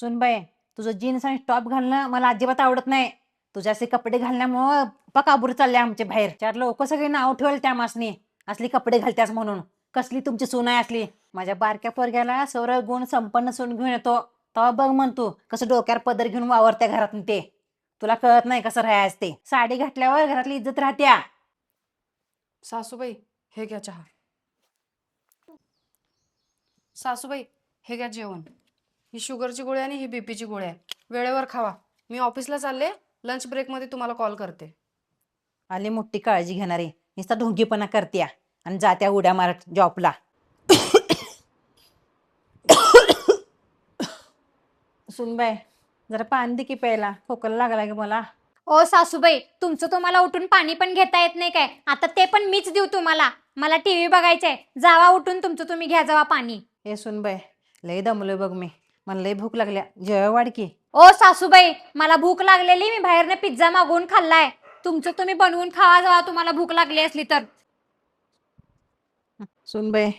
सुनबाई, तुझं जीन्स आणि टॉप घालणं मला अजिबात आवडत नाही. तुझे असे कपडे घालण्यामुळं पकाबूर चालले आमचे बाहेर. चार लोक सगळे नाव ठेवल त्या मासनी असली कपडे घालत्यास म्हणून. कसली तुमची सून आहे असली. माझ्या बारक्या पोरग्याला सरळ गुण संपन्न सून घेऊन येतो तेव्हा बघ म्हणतो कसं डोक्यावर पदर घेऊन वावरत्या घरात ते. तुला कळत नाही कसं राहायचं ते. साडी घातल्यावर घरातली इज्जत राहत्या. सासूबाई हे घ्या चहा. सासूबाई हे घ्या जेवण. ही शुगरची गोळी आणि ही बीपीची गोळी आहे. वेळेवर खावा. मी ऑफिसला चालले. लंच ब्रेकमध्ये तुम्हाला कॉल करते. आली मोठी काळजी घेणारी नुसता ढोंगीपणा करत्या आणि जात्या उड्या मारत जॉबला. सुनबाई, जरा पाणी दे की प्यायला. खोकला लागला की मला. ओ सासूबाई, तुमचं तुम्हाला उठून पाणी पण घेता येत नाही काय? आता ते पण मीच देऊ तुम्हाला. मला टीव्ही बघायचंय. जावा उठून तुमचं तुम्ही घ्या जावा पाणी. हे सुनबाई, लय दमलोय बघ मी. मला लय भूक लागल्या. जेवाय वाढ की. ओ सासूबाई, मला भूक लागलेली, मी बाहेरने पिझ्झा मागवून खाल्लाय. तुमचं तुम्ही बनवून खावा जावा तुम्हाला भूक लागली असली तर. सुनबाई,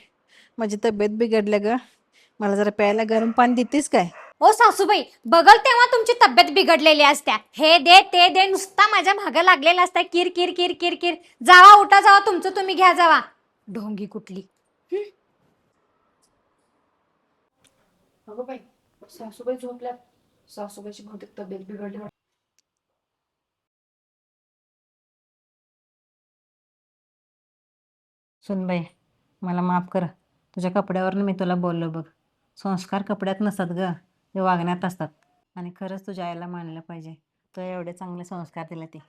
माझी तब्येत बिघडल्या ग. मला जरा प्यायला गरम पाणी देतेस काय? ओ सासूबाई, बघल तेव्हा तुमची तब्येत बिघडलेली असत्या. हे दे ते दे नुसता माझ्या मागं लागलेला असता. किर किर किर किर किर. जावा उठा जावा तुमचं तुम्ही घ्या जावा. ढोंगी कुठली. अगं बाई, सासूबाई झोपल्यात. सासूबाईची बहुतेक तब्येत बिघडली. सुनबाई, मला माफ कर. तुझ्या कपड्यावरून मी तुला बोललो बघ. संस्कार कपड्यात नसतात ग, ते वागण्यात असतात. आणि खरंच तुझ्या आईला मानलं पाहिजे. तुला एवढे चांगले संस्कार दिले ते.